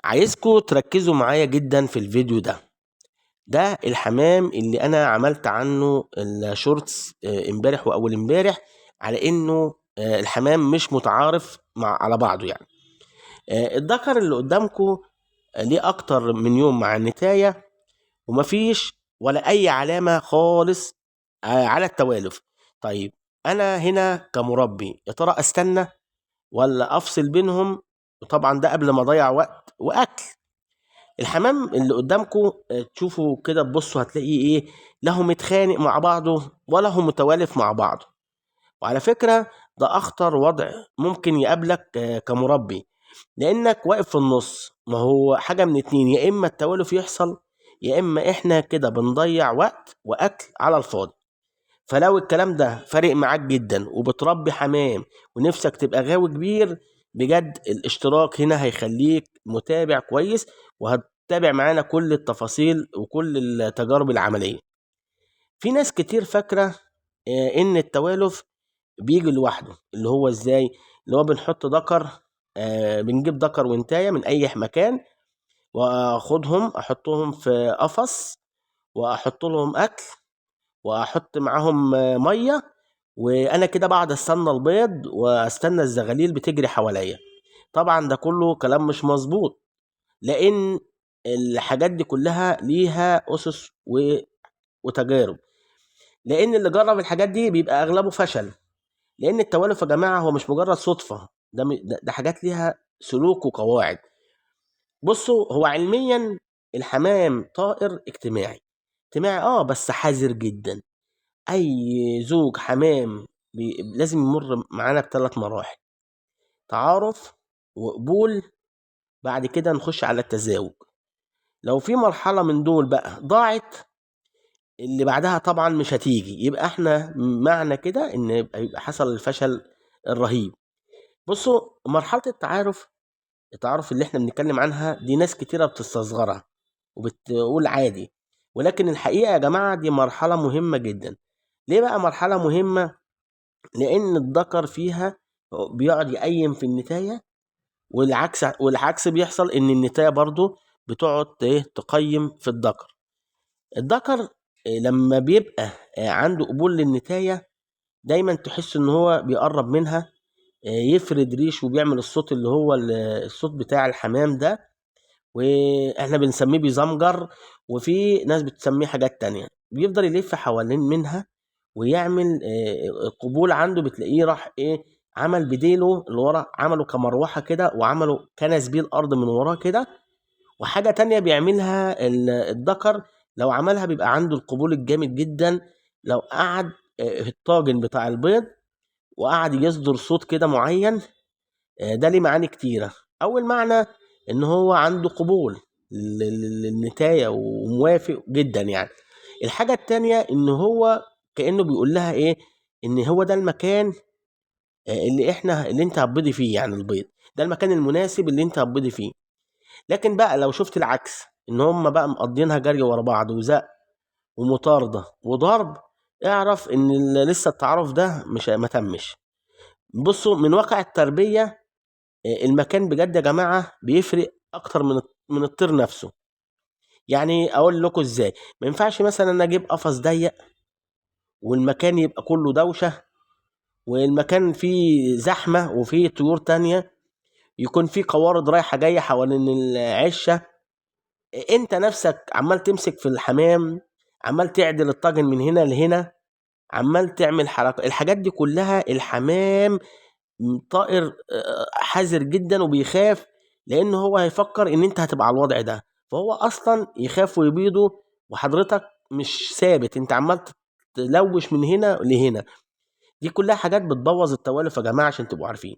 عايزكم تركزوا معايا جدا في الفيديو ده الحمام اللي انا عملت عنه الشورتس امبارح واول امبارح على انه الحمام مش متعارف على بعضه يعني. الذكر اللي قدامكم ليه اكتر من يوم مع النتاية ومفيش ولا اي علامة خالص على التوالف. طيب انا هنا كمربي يا ترى استنى ولا افصل بينهم؟ طبعا ده قبل ما اضيع وقت واكل. الحمام اللي قدامكم تشوفوا كده تبصوا هتلاقيه ايه، لا هو متخانق مع بعضه ولا هو متوالف مع بعضه. وعلى فكرة ده اخطر وضع ممكن يقابلك كمربي، لانك واقف في النص. ما هو حاجة من اتنين، يا اما التوالف يحصل يا اما احنا كده بنضيع وقت واكل على الفاضي. فلو الكلام ده فارق معاك جدا وبتربي حمام ونفسك تبقى غاوي كبير، بجد الاشتراك هنا هيخليك متابع كويس وهتتابع معانا كل التفاصيل وكل التجارب العملية. في ناس كتير فاكرة ان التوالف بيجي لوحده. اللي هو ازاي؟ اللي هو بنحط ذكر، بنجيب ذكر وانتاية من اي مكان واخدهم احطهم في قفص واحط لهم اكل واحط معاهم ميه، وانا كده بقعد استنى البيض واستنى الزغاليل بتجري حواليا. طبعا ده كله كلام مش مظبوط، لان الحاجات دي كلها ليها اسس وتجارب. لان اللي جرب الحاجات دي بيبقى اغلبه فشل، لان التوالف يا جماعه هو مش مجرد صدفه، ده حاجات ليها سلوك وقواعد. بصوا، هو علميا الحمام طائر اجتماعي بس حذر جدا. اي زوج حمام لازم يمر معانا بثلاث مراحل: تعارف وقبول، بعد كده نخش على التزاوج. لو في مرحلة من دول بقى ضاعت، اللي بعدها طبعا مش هتيجي، يبقى احنا معنى كده ان يبقى حصل الفشل الرهيب. بصوا، مرحلة التعارف اللي احنا بنتكلم عنها دي ناس كتيرة بتستصغرها وبتقول عادي، ولكن الحقيقة يا جماعة دي مرحلة مهمة جدا. ليه بقى مرحلة مهمة؟ لأن الذكر فيها بيقعد يقيم في النتاية، والعكس بيحصل، إن النتاية برضو بتقعد تقيم في الذكر لما بيبقى عنده قبول للنتاية، دايما تحس إن هو بيقرب منها، يفرد ريش وبيعمل الصوت اللي هو الصوت بتاع الحمام ده، واحنا بنسميه بيزمجر. وفي ناس بتسميه حاجات تانية. بيفضل يلف حوالين منها ويعمل قبول عنده. بتلاقيه راح عمل بديله اللي ورا، عمله كمروحة كده، وعمله كنس بيه الأرض من وراه كده. وحاجة تانية بيعملها الذكر، لو عملها بيبقى عنده القبول الجامد جدا. لو قعد الطاجن بتاع البيض وقعد يصدر صوت كده معين، ده ليه معاني كتيرة. أول معنى إن هو عنده قبول للنتاية وموافق جدا يعني. الحاجة التانية إن هو كأنه بيقول لها إن هو ده المكان اللي أنت هتبيضي فيه، يعني البيض ده المكان المناسب اللي أنت هتبيضي فيه. لكن بقى لو شفت العكس، إن هم بقى مقضينها جري ورا بعض وزق ومطاردة وضرب، اعرف إن لسه التعارف ده مش ما تمش. بصوا، من واقع التربية المكان بجد يا جماعة بيفرق أكتر من الطير نفسه. يعني أقول لكم إزاي: ما ينفعش مثلا أنا أجيب قفص ضيق والمكان يبقى كله دوشة، والمكان فيه زحمة وفيه طيور تانية، يكون فيه قوارض رايحة جاية حوالين العشة. أنت نفسك عمال تمسك في الحمام، عمال تعدل الطاجن من هنا لهنا، عمال تعمل حركة. الحاجات دي كلها الحمام طائر حذر جدا وبيخاف، لان هو هيفكر ان انت هتبقى على الوضع ده، فهو اصلا يخاف ويبيضه. وحضرتك مش ثابت، انت عمال تلوش من هنا لهنا. دي كلها حاجات بتبوظ التوالف يا جماعه، عشان تبقوا عارفين.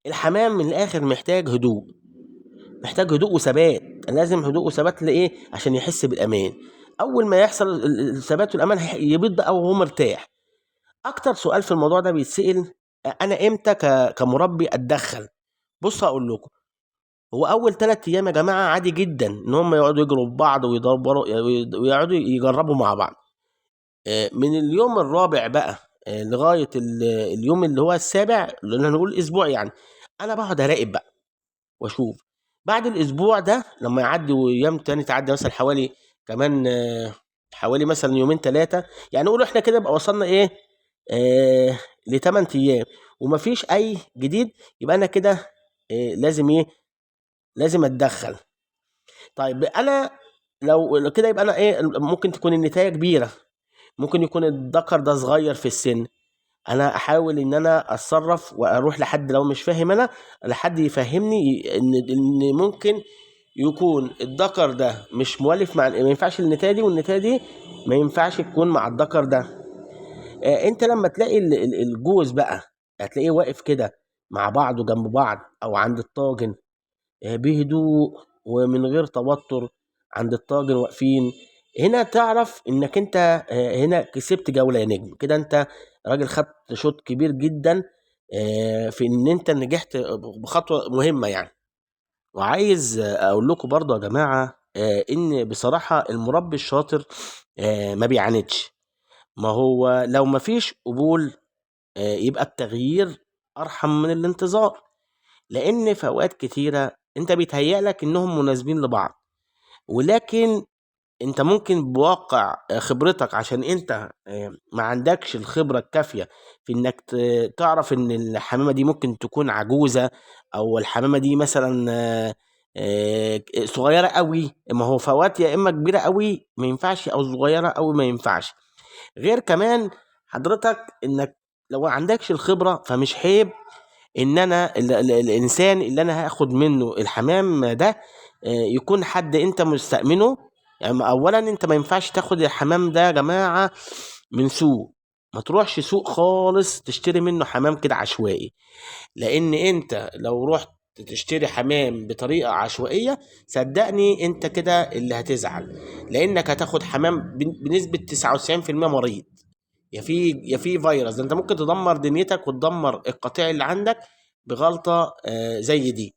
الحمام من الاخر محتاج هدوء، محتاج هدوء وثبات. لازم هدوء وثبات لايه؟ عشان يحس بالامان. اول ما يحصل الثبات والامان يبيض بقى وهو مرتاح. اكتر سؤال في الموضوع ده بيتسأل: انا امتى كمربي اتدخل؟ بص هقول لكم. هو اول 3 ايام يا جماعه عادي جدا ان هم يقعدوا يجروا ببعض ويدوروا ويقعدوا يجربوا مع بعض. من اليوم الرابع بقى لغايه اليوم اللي هو السابع، اللي هنقول اسبوع يعني، انا بقعد اراقب بقى واشوف. بعد الاسبوع ده لما يعدي وايام تاني تعدي مثلا حوالي كمان حوالي مثلا يومين ثلاثه، يعني نقول احنا كده يبقى وصلنا ايه ل8 ايام ومفيش اي جديد، يبقى انا كده لازم ايه، لازم اتدخل. طيب انا لو كده يبقى انا ايه، ممكن تكون النتايه كبيره، ممكن يكون الذكر ده صغير في السن. انا احاول ان انا اتصرف واروح لحد لو مش فاهم انا، لحد يفهمني ان ممكن يكون الذكر ده مش مولف مع، ما ينفعش النتايه دي والنتايه دي ما ينفعش تكون مع الذكر ده. انت لما تلاقي الجوز بقى هتلاقيه واقف كده مع بعضه جنب بعض او عند الطاجن بهدوء ومن غير توتر، عند الطاجن واقفين، هنا تعرف انك انت هنا كسبت جولة يا نجم، كده انت راجل خدت شوط كبير جدا في ان انت نجحت بخطوة مهمة يعني. وعايز اقول لكم برضه يا جماعة ان بصراحة المربي الشاطر ما بيعاندش. ما هو لو ما فيش قبول يبقى التغيير ارحم من الانتظار، لان في اوقات كتيرة انت بيتهيألك انهم مناسبين لبعض، ولكن انت ممكن بواقع خبرتك، عشان انت ما عندكش الخبرة الكافية في انك تعرف ان الحمامة دي ممكن تكون عجوزة، او الحمامة دي مثلا صغيرة قوي. ما هو فوات يا اما كبيرة قوي ما ينفعش، او صغيرة قوي ما ينفعش. غير كمان حضرتك انك لو ما عندكش الخبرة فمش عيب ان انا الانسان اللي انا هاخد منه الحمام ده يكون حد انت مستأمنه. يعني اولا انت ما ينفعش تاخد الحمام ده يا جماعة من سوق، ما تروحش سوق خالص تشتري منه حمام كده عشوائي، لان انت لو رحت تشتري حمام بطريقة عشوائية صدقني انت كده اللي هتزعل، لانك هتاخد حمام بنسبة 99% مريض، يا في فيروس. ده انت ممكن تدمر دنيتك وتدمر القطيع اللي عندك بغلطة زي دي.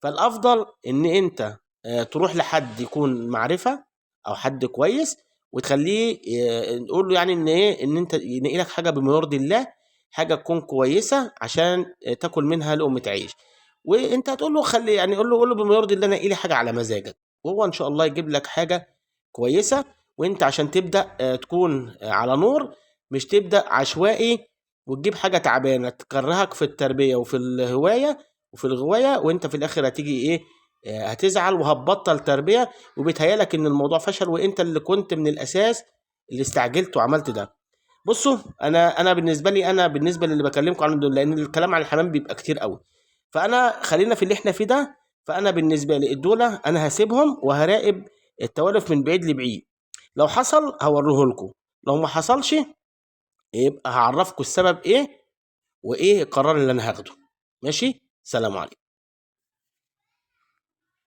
فالافضل ان انت تروح لحد يكون معرفة او حد كويس، وتخليه نقول له يعني ان ايه، ان انت ينقي لك حاجة بما يرضي الله، حاجة تكون كويسة عشان تاكل منها لقمة عيش. وانت هتقول له خلي يعني، قول له بما يرضي الله نقي لي حاجة على مزاجك، وهو ان شاء الله يجيب لك حاجة كويسة. وانت عشان تبدأ تكون على نور، مش تبدأ عشوائي وتجيب حاجة تعبانة تكرهك في التربية وفي الهواية وفي الغواية، وانت في الاخر هتيجي ايه هتزعل وهتبطل تربية، وبيتهيألك ان الموضوع فشل وانت اللي كنت من الاساس اللي استعجلت وعملت ده. بصوا انا بالنسبة لي، انا بالنسبة للي بكلمكم عنه دول، لان الكلام عن الحمام بيبقى كتير قوي، فانا خلينا في اللي احنا فيه ده. فانا بالنسبة لي الدولة انا هسيبهم وهراقب التوالف من بعيد لبعيد، لو حصل هوريه لكم، لو ما حصلش يبقى هعرفكم السبب ايه وايه القرار اللي انا هاخده. ماشي، سلام عليكم.